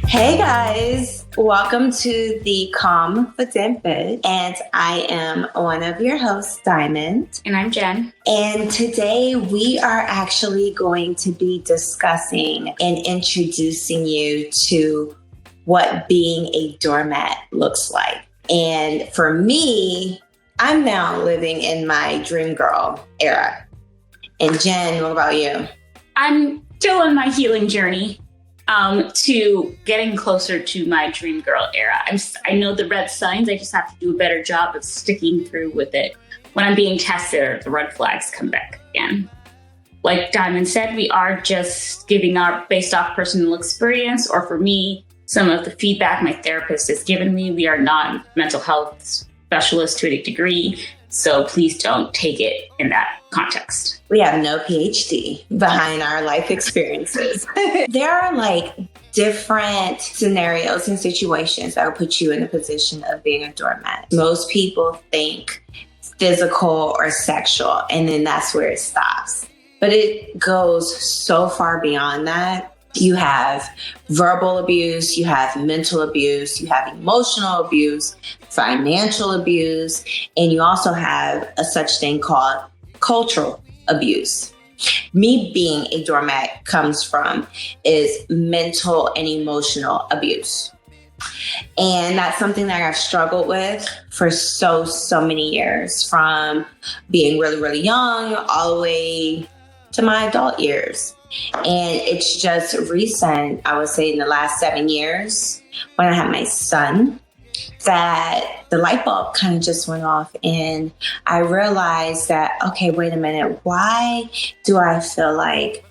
Hey guys, welcome to the Calmfident Bitch, and I am one of your hosts, Diamond. And I'm Jen. And today we are actually going to be discussing and introducing you to what being a doormat looks like. And for me, I'm now living in my dream girl era. And Jen, what about you? I'm still on my healing journey. To getting closer to my dream girl era. I know the red signs. I just have to do a better job of sticking through with it. When I'm being tested, the red flags come back again. Like Diamond said, we are just giving our based off personal experience, or for me, some of the feedback my therapist has given me. We are not mental health specialists to a degree, so please don't take it in that context. We have no PhD behind our life experiences. There are different scenarios and situations that will put you in the position of being a doormat. Most people think physical or sexual, and then that's where it stops. But it goes so far beyond that. You have verbal abuse, you have mental abuse, you have emotional abuse, financial abuse, and you also have a such thing called cultural abuse. Me being a doormat comes from is mental and emotional abuse. And that's something that I've struggled with for so many years, from being really, really young all the way to my adult years. And it's just recent, I would say in the last 7 years, when I had my son, that the light bulb kind of just went off, and I realized that, okay, wait a minute, why do I feel like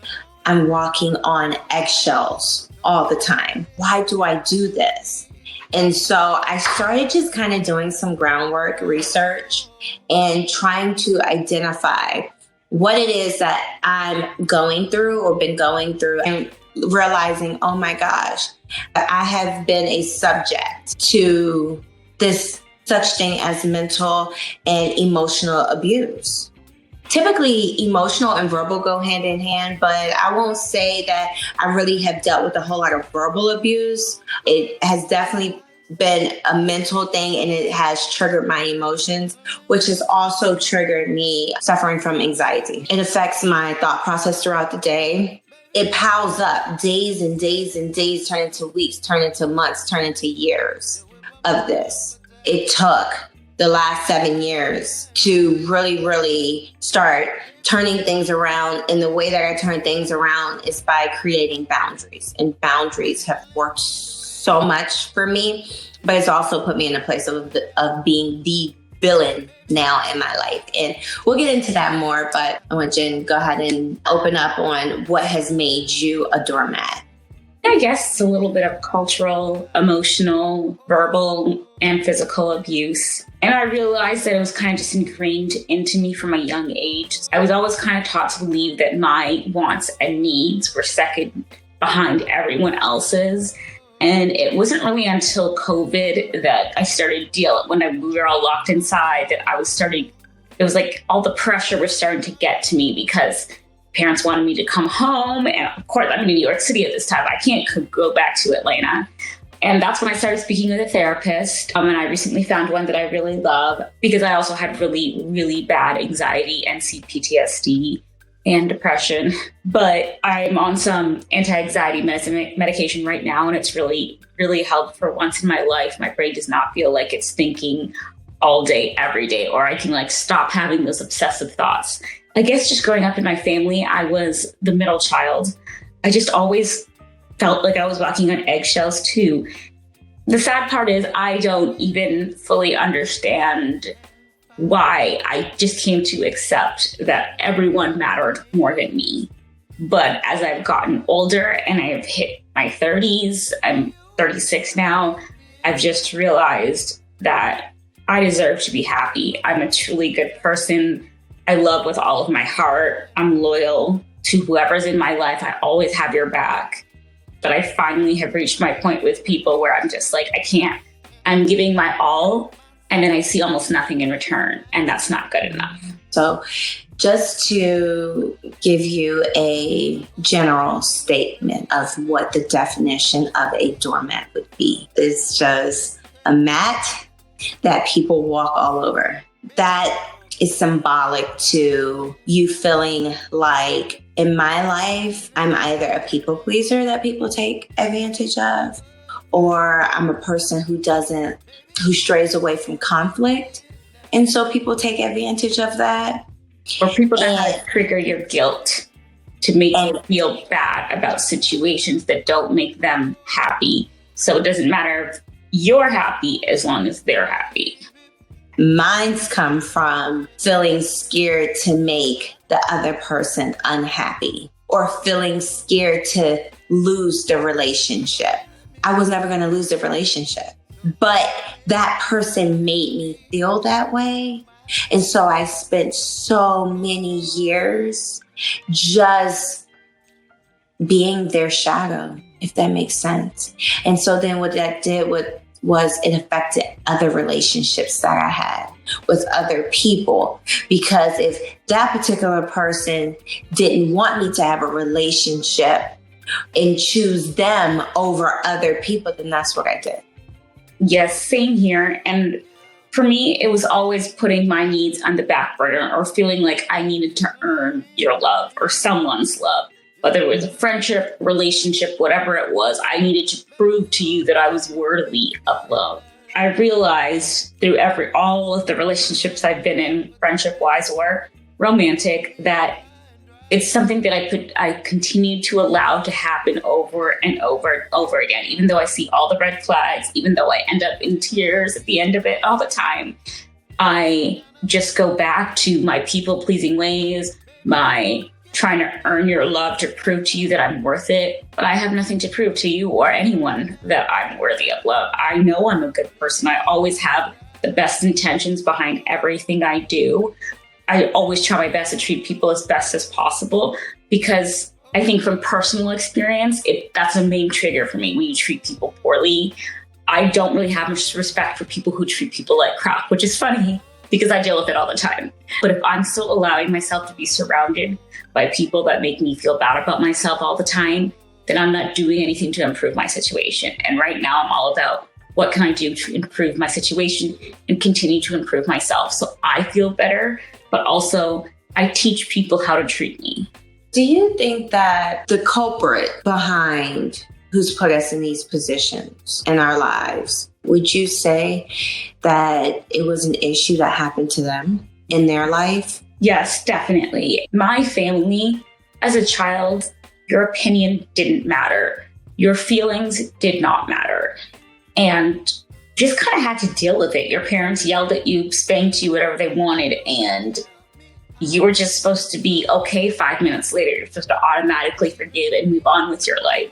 I'm walking on eggshells all the time? Why do I do this? And so I started just kind of doing some groundwork research and trying to identify what it is that I'm going through or been going through, and realizing, oh my gosh, I have been a subject to this such thing as mental and emotional abuse. Typically, emotional and verbal go hand in hand, but I won't say that I really have dealt with a whole lot of verbal abuse. It has definitely been a mental thing, and it has triggered my emotions, which has also triggered me suffering from anxiety. It affects my thought process throughout the day. It piles up days and days and days, turn into weeks, turn into months, turn into years of this. It took the last 7 years to really, really start turning things around. And the way that I turn things around is by creating boundaries. And boundaries have worked so much for me, but it's also put me in a place of being the villain now in my life. And we'll get into that more, but I want Jen to go ahead and open up on what has made you a doormat. I guess it's a little bit of cultural, emotional, verbal, and physical abuse. And I realized that it was kind of just ingrained into me from a young age. I was always kind of taught to believe that my wants and needs were second behind everyone else's. And it wasn't really until COVID that I started when we were all locked inside, that it was like all the pressure was starting to get to me, because parents wanted me to come home. And of course, I'm in New York City at this time. I can't go back to Atlanta. And that's when I started speaking with a therapist. And I recently found one that I really love, because I also had really, really bad anxiety and PTSD and depression. But I'm on some anti-anxiety medication right now, and it's really, really helped. For once in my life, my brain does not feel like it's thinking all day, every day, or I can stop having those obsessive thoughts. I guess just growing up in my family, I was the middle child. I just always felt like I was walking on eggshells too. The sad part is I don't even fully understand why. I just came to accept that everyone mattered more than me. But as I've gotten older and I've hit my 30s, I'm 36 now, I've just realized that I deserve to be happy. I'm a truly good person. I love with all of my heart. I'm loyal to whoever's in my life. I always have your back. But I finally have reached my point with people where I'm just like, I can't. I'm giving my all, and then I see almost nothing in return, and that's not good enough. So just to give you a general statement of what the definition of a doormat would be, it's just a mat that people walk all over. That is symbolic to you feeling like, in my life, I'm either a people pleaser that people take advantage of, or I'm a person who strays away from conflict. And so people take advantage of that. Or people that trigger your guilt to make you feel bad about situations that don't make them happy. So it doesn't matter if you're happy as long as they're happy. Mine's come from feeling scared to make the other person unhappy, or feeling scared to lose the relationship. I was never going to lose the relationship, but that person made me feel that way. And so I spent so many years just being their shadow, if that makes sense. And so then what that did was it affected other relationships that I had with other people. Because if that particular person didn't want me to have a relationship and choose them over other people, then that's what I did. Yes, same here. And for me, it was always putting my needs on the back burner, or feeling like I needed to earn your love or someone's love. Whether it was a friendship, relationship, whatever it was, I needed to prove to you that I was worthy of love. I realized through all of the relationships I've been in, friendship-wise or romantic, that it's something that I continue to allow to happen over and over and over again. Even though I see all the red flags, even though I end up in tears at the end of it all the time, I just go back to my people-pleasing ways, my trying to earn your love to prove to you that I'm worth it. But I have nothing to prove to you or anyone that I'm worthy of love. I know I'm a good person. I always have the best intentions behind everything I do. I always try my best to treat people as best as possible, because I think from personal experience, that's a main trigger for me when you treat people poorly. I don't really have much respect for people who treat people like crap, which is funny because I deal with it all the time. But if I'm still allowing myself to be surrounded by people that make me feel bad about myself all the time, then I'm not doing anything to improve my situation. And right now I'm all about what can I do to improve my situation and continue to improve myself so I feel better, but also I teach people how to treat me. Do you think that the culprit behind who's put us in these positions in our lives, would you say that it was an issue that happened to them in their life? Yes, definitely. My family, as a child, your opinion didn't matter. Your feelings did not matter. And just kind of had to deal with it. Your parents yelled at you, spanked you, whatever they wanted, and you were just supposed to be okay 5 minutes later. You're supposed to automatically forgive and move on with your life.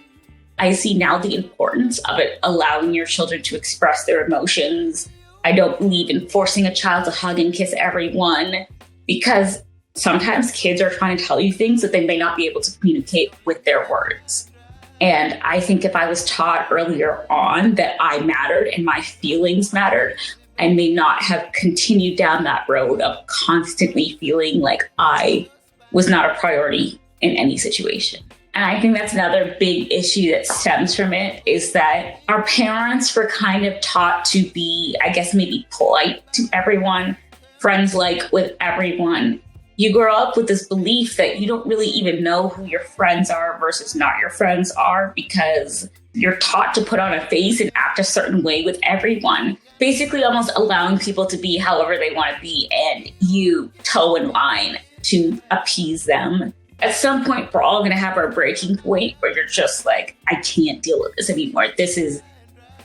I see now the importance of it, allowing your children to express their emotions. I don't believe in forcing a child to hug and kiss everyone, because sometimes kids are trying to tell you things that they may not be able to communicate with their words. And I think if I was taught earlier on that I mattered and my feelings mattered, I may not have continued down that road of constantly feeling like I was not a priority in any situation. And I think that's another big issue that stems from it, is that our parents were kind of taught to be, I guess, maybe polite to everyone, friends-like with everyone. You grow up with this belief that you don't really even know who your friends are versus not your friends are, because you're taught to put on a face and act a certain way with everyone, basically almost allowing people to be however they want to be, and you toe in line to appease them. At some point, we're all going to have our breaking point where you're just like, I can't deal with this anymore. This is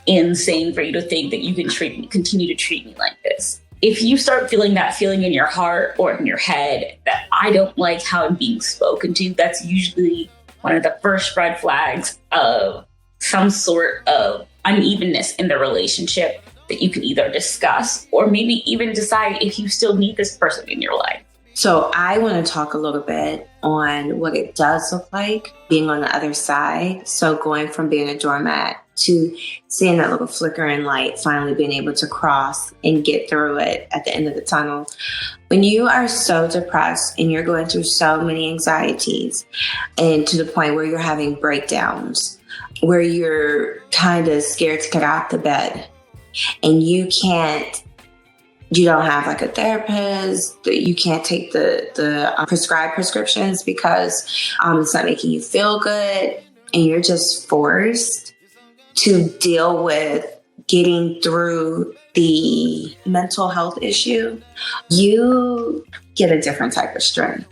insane for you to think that you can continue to treat me like this. If you start feeling that feeling in your heart or in your head that I don't like how I'm being spoken to, that's usually one of the first red flags of some sort of unevenness in the relationship that you can either discuss or maybe even decide if you still need this person in your life. So I want to talk a little bit on what it does look like being on the other side. So going from being a doormat to seeing that little flickering light, finally being able to cross and get through it at the end of the tunnel. When you are so depressed and you're going through so many anxieties and to the point where you're having breakdowns, where you're kind of scared to get out the bed and you don't have like a therapist, you can't take the prescribed prescriptions because it's not making you feel good, and you're just forced to deal with getting through the mental health issue, you get a different type of strength.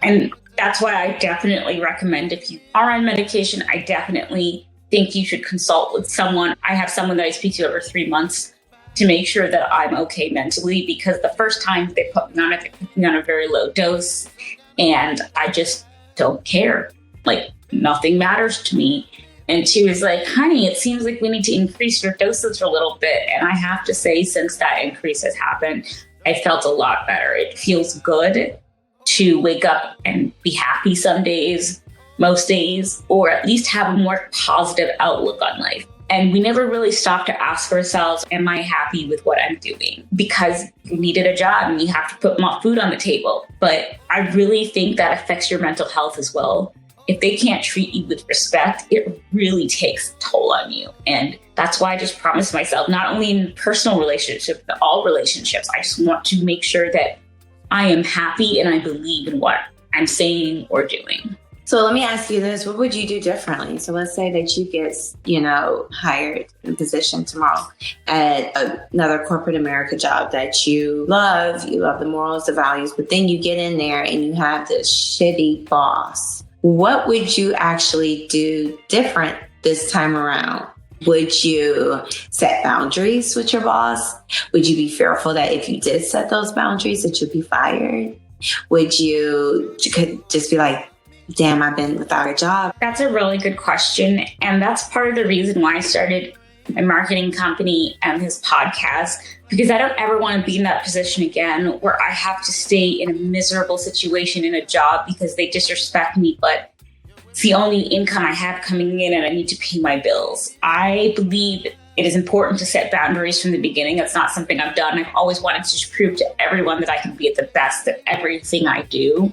And that's why I definitely recommend, if you are on medication, I definitely think you should consult with someone. I have someone that I speak to every 3 months to make sure that I'm okay mentally, because the first time they put me on it, they put me on a very low dose, and I just don't care. Like, nothing matters to me. And she was like, honey, it seems like we need to increase your dosage a little bit. And I have to say, since that increase has happened, I felt a lot better. It feels good to wake up and be happy some days, most days, or at least have a more positive outlook on life. And we never really stop to ask ourselves, am I happy with what I'm doing? Because you needed a job and you have to put more food on the table. But I really think that affects your mental health as well. If they can't treat you with respect, it really takes a toll on you. And that's why I just promised myself, not only in personal relationships, but all relationships, I just want to make sure that I am happy and I believe in what I'm saying or doing. So let me ask you this. What would you do differently? So let's say that you get, hired in a position tomorrow at another corporate America job that you love the morals, the values, but then you get in there and you have this shitty boss. What would you actually do different this time around? Would you set boundaries with your boss? Would you be fearful that if you did set those boundaries that you'd be fired? Would you could just be like, damn, I've been without a job? That's a really good question. And that's part of the reason why I started my marketing company and this podcast, because I don't ever want to be in that position again where I have to stay in a miserable situation in a job because they disrespect me, but it's the only income I have coming in and I need to pay my bills. I believe it is important to set boundaries from the beginning. That's not something I've done. I've always wanted to prove to everyone that I can be at the best at everything I do.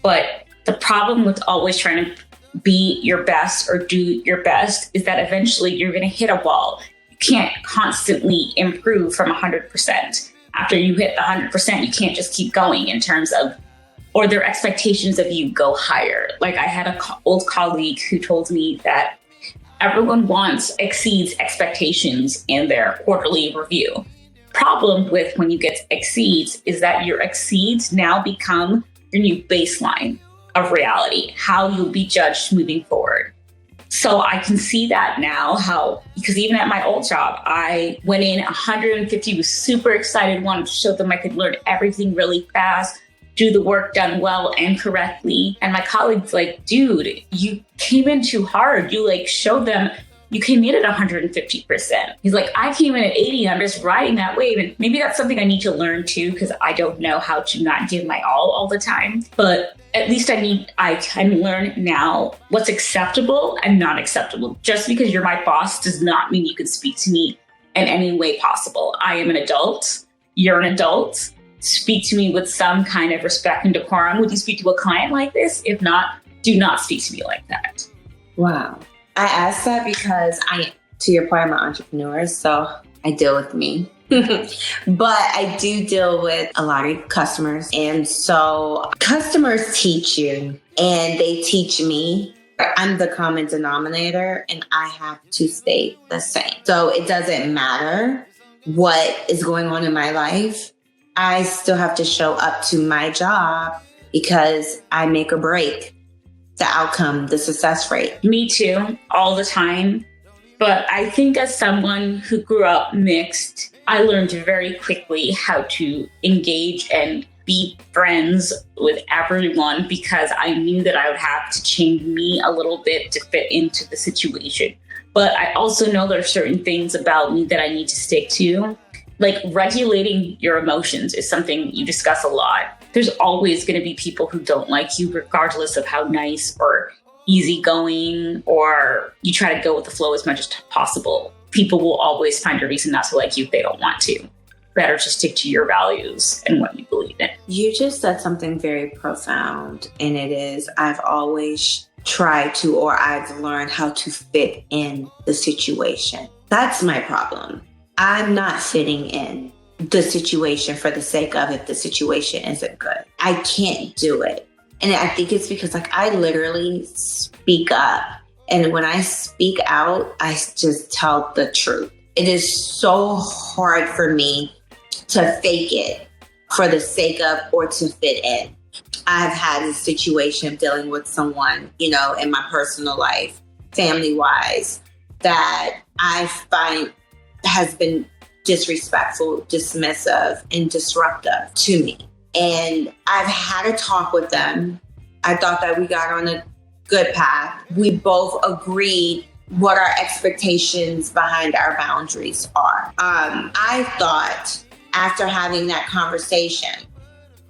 But the problem with always trying to be your best or do your best is that eventually you're going to hit a wall. You can't constantly improve from 100%. After you hit the 100%, you can't just keep going in terms of, or their expectations of you go higher. Like I had an old colleague who told me that everyone exceeds expectations in their quarterly review. Problem with when you get exceeds is that your exceeds now become your new baseline of reality, how you'll be judged moving forward. So I can see that now, because even at my old job, I went in 150, was super excited, wanted to show them I could learn everything really fast, do the work done well and correctly. And my colleague's like, dude, you came in too hard. You showed them you came in at 150%. He's like, I came in at 80. I'm just riding that wave. And maybe that's something I need to learn too, because I don't know how to not give my all the time. But at least I can learn now what's acceptable and not acceptable. Just because you're my boss does not mean you can speak to me in any way possible. I am an adult. You're an adult. Speak to me with some kind of respect and decorum. Would you speak to a client like this? If not, do not speak to me like that. Wow. I asked that because to your point, I'm an entrepreneur, so I deal with me. But I do deal with a lot of customers. And so customers teach you and they teach me. I'm the common denominator and I have to stay the same. So it doesn't matter what is going on in my life. I still have to show up to my job because I make or break the outcome, the success rate. Me too, all the time. But I think as someone who grew up mixed, I learned very quickly how to engage and be friends with everyone because I knew that I would have to change me a little bit to fit into the situation. But I also know there are certain things about me that I need to stick to. Like regulating your emotions is something you discuss a lot. There's always going to be people who don't like you, regardless of how nice or easygoing or you try to go with the flow as much as possible, people will always find a reason not to like you if they don't want to. Better to stick to your values and what you believe in. You just said something very profound, and it is, I've always tried to, or I've learned how to fit in the situation. That's my problem. I'm not fitting in the situation for the sake of if the situation isn't good. I can't do it. And I think it's because I literally speak up. And when I speak out, I just tell the truth. It is so hard for me to fake it for the sake of or to fit in. I've had a situation dealing with someone, in my personal life, family-wise, that I find has been disrespectful, dismissive, and disruptive to me. And I've had a talk with them. I thought that we got on a good path. We both agreed what our expectations behind our boundaries are. I thought after having that conversation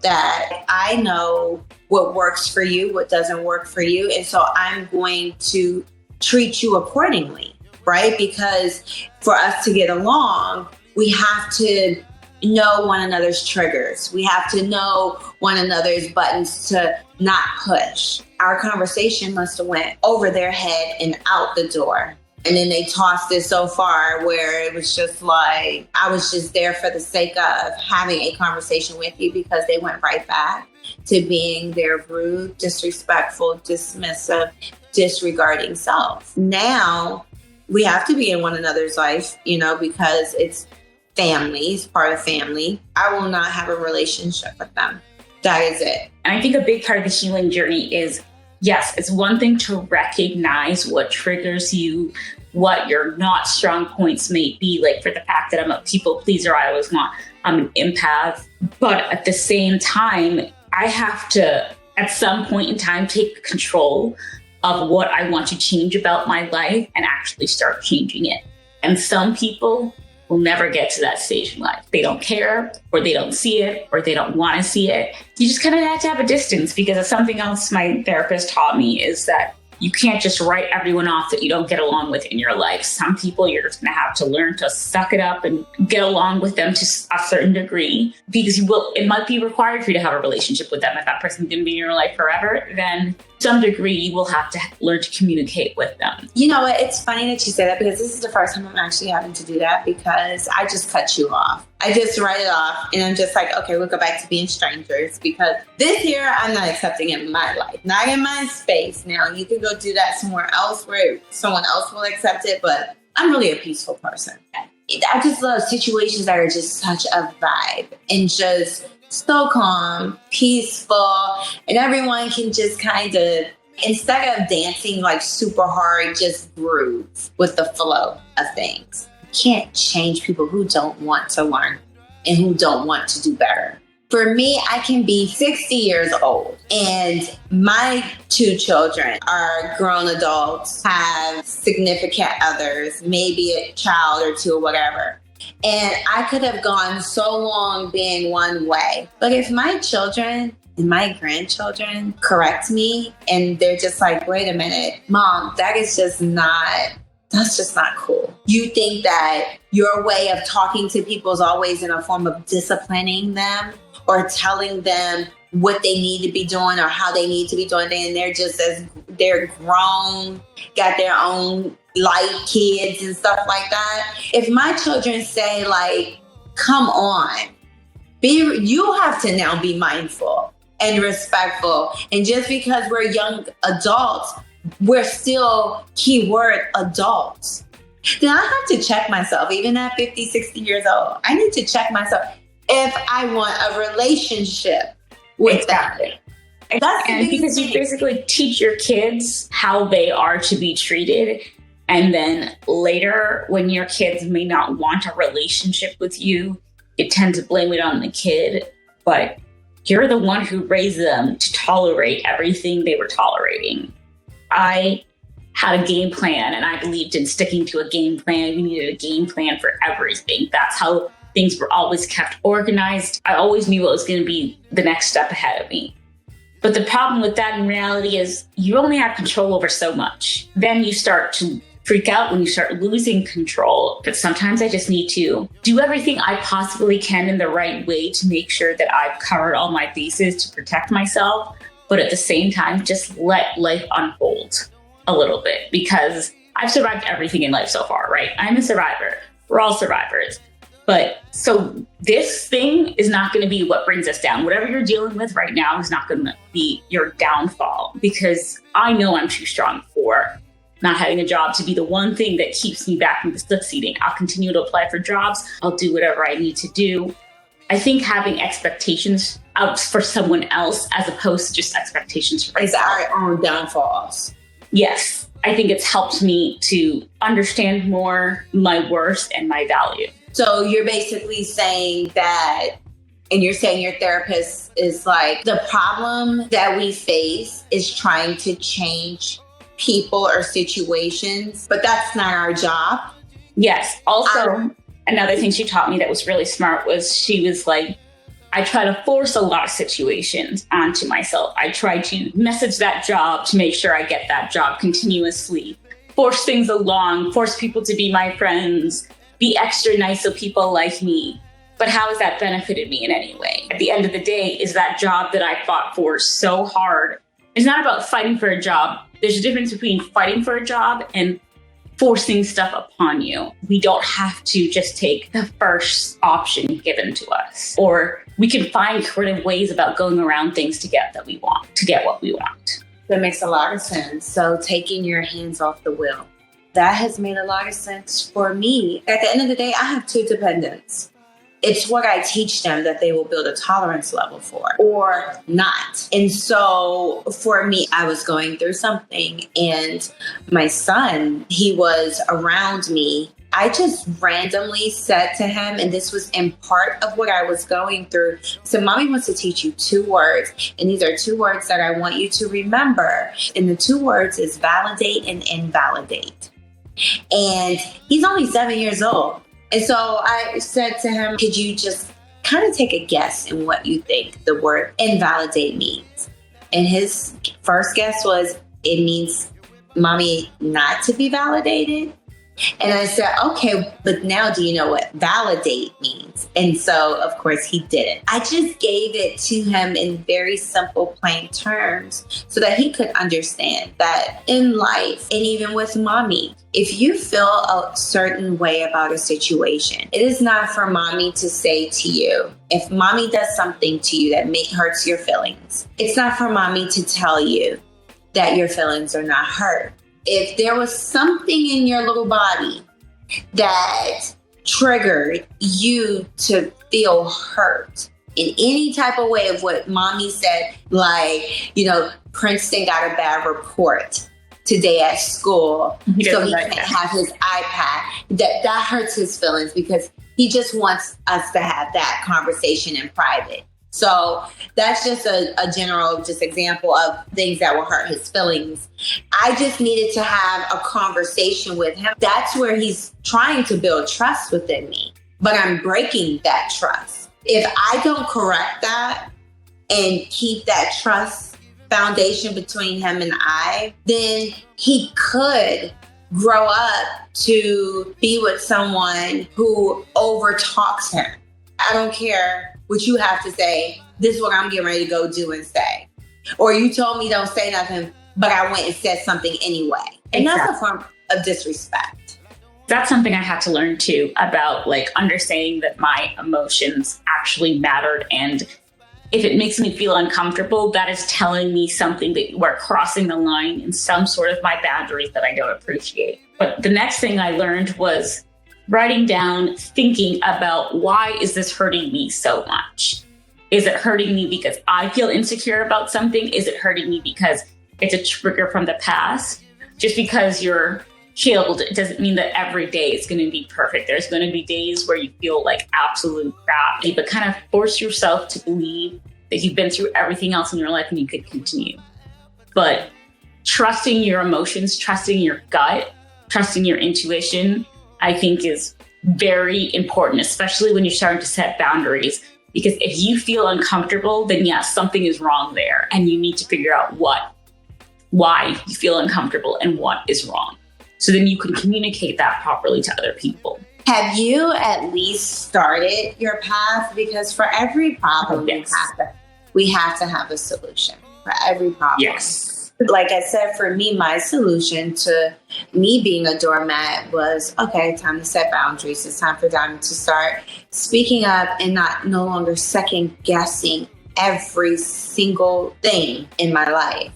that I know what works for you, what doesn't work for you. And so I'm going to treat you accordingly, right? Because for us to get along, we have to know one another's triggers. We have to know one another's buttons to not push. Our conversation must have went over their head and out the door. And then they tossed it so far where it was just like, I was just there for the sake of having a conversation with you, because they went right back to being their rude, disrespectful, dismissive, disregarding self. Now we have to be in one another's life, because it's family, it's part of family. I will not have a relationship with them. That is it. And I think a big part of the healing journey is, yes, it's one thing to recognize what triggers you, what your not strong points may be. Like for the fact that I'm a people pleaser, I'm an empath. But at the same time, I have to, at some point in time, take control of what I want to change about my life and actually start changing it. And some people will never get to that stage in life. They don't care, or they don't see it, or they don't want to see it. You just kind of have to have a distance, because something else my therapist taught me is that you can't just write everyone off that you don't get along with in your life. Some people you're just going to have to learn to suck it up and get along with them to a certain degree, because it might be required for you to have a relationship with them. If that person's going to be in your life forever, then to some degree you will have to learn to communicate with them. You know what? It's funny that you say that, because this is the first time I'm actually having to do that, because I just cut you off. I just write it off, and I'm just like, okay, we'll go back to being strangers, because this here, I'm not accepting in my life, not in my space. Now, you can go do that somewhere else where someone else will accept it, but I'm really a peaceful person. I just love situations that are just such a vibe and just so calm, peaceful, and everyone can just kind of, instead of dancing like super hard, just groove with the flow of things. Can't change people who don't want to learn and who don't want to do better. For me, I can be 60 years old and my 2 children are grown adults, have significant others, maybe a child or 2 or whatever. And I could have gone so long being one way. But if my children and my grandchildren correct me and they're just like, wait a minute, Mom, that's just not cool. You think that your way of talking to people is always in a form of disciplining them or telling them what they need to be doing or how they need to be doing things. And they're grown, got their own life, kids and stuff like that. If my children say like, come on, you have to now be mindful and respectful. And just because we're young adults, we're still keyword adults. Then I have to check myself, even at 50, 60 years old. I need to check myself if I want a relationship with them. And because you basically teach your kids how they are to be treated. And then later, when your kids may not want a relationship with you, you tend to blame it on the kid. But you're the one who raised them to tolerate everything they were tolerating. I had a game plan, and I believed in sticking to a game plan. You needed a game plan for everything. That's how things were always kept organized. I always knew what was going to be the next step ahead of me. But the problem with that in reality is you only have control over so much. Then you start to freak out when you start losing control. But sometimes I just need to do everything I possibly can in the right way to make sure that I've covered all my bases to protect myself. But at the same time, just let life unfold a little bit, because I've survived everything in life so far, right? I'm a survivor. We're all survivors. But so this thing is not going to be what brings us down. Whatever you're dealing with right now is not going to be your downfall, because I know I'm too strong for not having a job to be the one thing that keeps me back from succeeding. I'll continue to apply for jobs. I'll do whatever I need to do. I think having expectations out for someone else as opposed to just expectations for myself. It's our own downfalls. Yes. I think it's helped me to understand more my worth and my value. So you're basically saying that, and you're saying your therapist is like, the problem that we face is trying to change people or situations, but that's not our job. Yes. Also, another thing she taught me that was really smart was she was like, I try to force a lot of situations onto myself. I try to message that job to make sure I get that job continuously, force things along, force people to be my friends, be extra nice so people like me. But how has that benefited me in any way? At the end of the day, is that job that I fought for so hard? It's not about fighting for a job. There's a difference between fighting for a job and forcing stuff upon you. We don't have to just take the first option given to us, or we can find creative ways about going around things to get what we want. That makes a lot of sense. So taking your hands off the wheel. That has made a lot of sense for me. At the end of the day, I have two dependents. It's what I teach them that they will build a tolerance level for or not. And so for me, I was going through something, and my son, he was around me. I just randomly said to him, and this was in part of what I was going through. So mommy wants to teach you 2 words, and these are 2 words that I want you to remember. And the 2 words is validate and invalidate. And he's only 7 years old. And so I said to him, could you just kind of take a guess in what you think the word invalidate means? And his first guess was, it means mommy not to be validated. And I said, okay, but now do you know what validate means? And so, of course, he didn't. I just gave it to him in very simple, plain terms so that he could understand that in life, and even with mommy, if you feel a certain way about a situation, it is not for mommy to say to you, if mommy does something to you that hurts your feelings, it's not for mommy to tell you that your feelings are not hurt. If there was something in your little body that triggered you to feel hurt in any type of way of what mommy said, like, Princeton got a bad report today at school, so he can't have his iPad, that hurts his feelings because he just wants us to have that conversation in private. So that's just a general example of things that will hurt his feelings. I just needed to have a conversation with him. That's where he's trying to build trust within me, but I'm breaking that trust. If I don't correct that and keep that trust foundation between him and I, then he could grow up to be with someone who overtalks him. I don't care what you have to say. This is what I'm getting ready to go do and say. Or you told me don't say nothing, but I went and said something anyway. And That's a form of disrespect. That's something I had to learn too, about understanding that my emotions actually mattered. And if it makes me feel uncomfortable, that is telling me something that you are crossing the line in some sort of my boundaries that I don't appreciate. But the next thing I learned was writing down, thinking about, why is this hurting me so much? Is it hurting me because I feel insecure about something? Is it hurting me because it's a trigger from the past? Just because you're chilled, it doesn't mean that every day is going to be perfect. There's going to be days where you feel like absolute crap, but kind of force yourself to believe that you've been through everything else in your life and you could continue. But trusting your emotions, trusting your gut, trusting your intuition, I think is very important, especially when you're starting to set boundaries. Because if you feel uncomfortable, then yes, something is wrong there. And you need to figure out why you feel uncomfortable and what is wrong. So then you can communicate that properly to other people. Have you at least started your path? Because for every problem, Yes. we have to have a solution for every problem. Yes. Like I said, for me, my solution to me being a doormat was, okay, time to set boundaries. It's time for them to start speaking up and no longer second guessing every single thing in my life.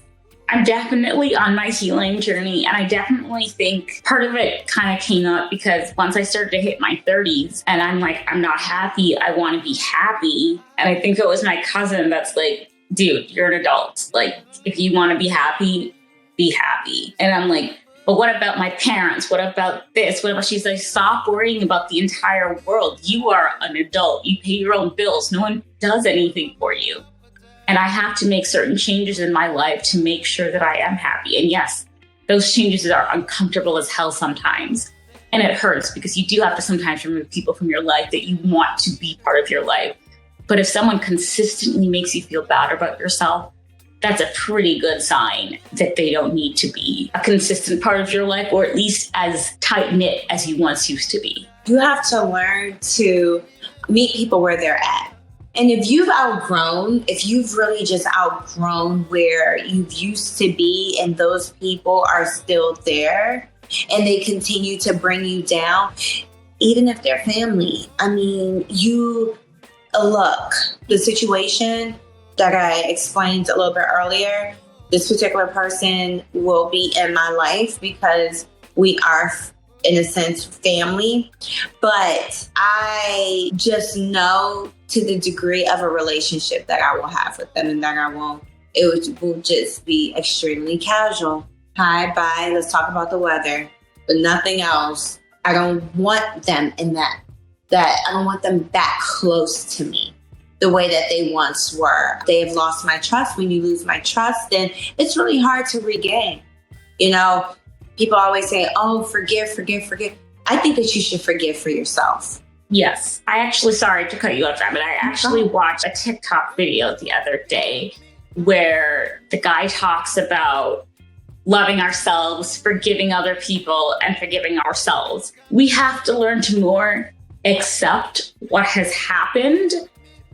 I'm definitely on my healing journey, and I definitely think part of it kind of came up because once I started to hit my 30s and I'm like, I'm not happy, I want to be happy. And I think it was my cousin that's like, dude, you're an adult. Like, if you want to be happy, be happy. And I'm like, but what about my parents? What about this? What about, she's like, stop worrying about the entire world. You are an adult. You pay your own bills. No one does anything for you. And I have to make certain changes in my life to make sure that I am happy. And yes, those changes are uncomfortable as hell sometimes. And it hurts because you do have to sometimes remove people from your life that you want to be part of your life. But if someone consistently makes you feel bad about yourself, that's a pretty good sign that they don't need to be a consistent part of your life, or at least as tight-knit as you once used to be. You have to learn to meet people where they're at. And if you've really just outgrown where you used to be and those people are still there and they continue to bring you down, even if they're family, I mean, look, the situation that I explained a little bit earlier, this particular person will be in my life because we are, in a sense, family. But I just know to the degree of a relationship that I will have with them and that I won't. It will just be extremely casual. Hi, bye, let's talk about the weather, but nothing else. I don't want them in that I don't want them that close to me the way that they once were. They have lost my trust. When you lose my trust, then it's really hard to regain. You know, people always say, oh, forgive. I think that you should forgive for yourself. Yes. Sorry to cut you off, but I actually watched a TikTok video the other day where the guy talks about loving ourselves, forgiving other people, and forgiving ourselves. We have to learn to more accept what has happened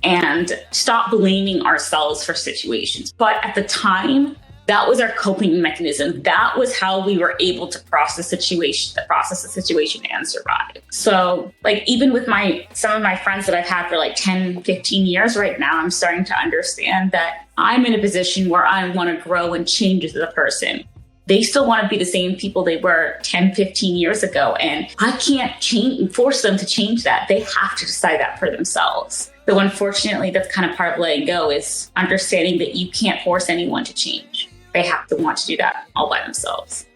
and stop blaming ourselves for situations. But at the time, that was our coping mechanism. That was how we were able to process the situation and survive. So like even with some of my friends that I've had for like 10, 15 years right now, I'm starting to understand that I'm in a position where I want to grow and change as a person. They still want to be the same people they were 10, 15 years ago. And I can't force them to change that. They have to decide that for themselves. So unfortunately, that's kind of part of letting go, is understanding that you can't force anyone to change. They have to want to do that all by themselves.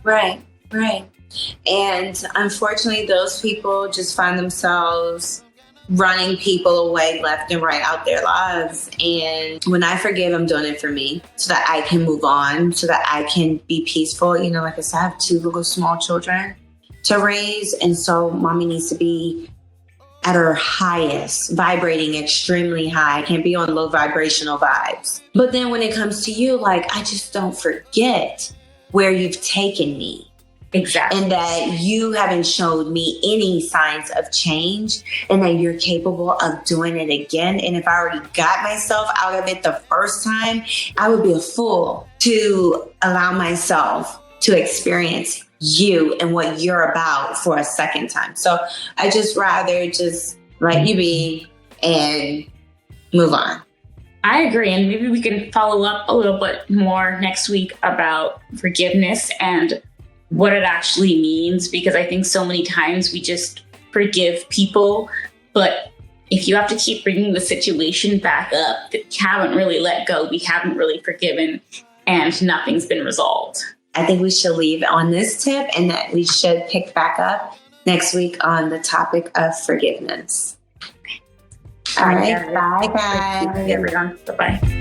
Right. And unfortunately, those people just find themselves running people away left and right out their lives. And when I forgive, I'm doing it for me so that I can move on, so that I can be peaceful. You know, like I said, I have 2 little small children to raise. And so mommy needs to be at her highest, vibrating extremely high. I can't be on low vibrational vibes. But then when it comes to you, like, I just don't forget where you've taken me. Exactly. And that you haven't showed me any signs of change, and that you're capable of doing it again. And if I already got myself out of it the first time, I would be a fool to allow myself to experience you and what you're about for a second time. So I just rather just let you be and move on. I agree. And maybe we can follow up a little bit more next week about forgiveness and what it actually means, because I think so many times we just forgive people, but if you have to keep bringing the situation back up, that we haven't really let go, we haven't really forgiven, and nothing's been resolved. I think we should leave on this tip, and that we should pick back up next week on the topic of forgiveness. All right. Bye, guys. Everyone. Bye-bye.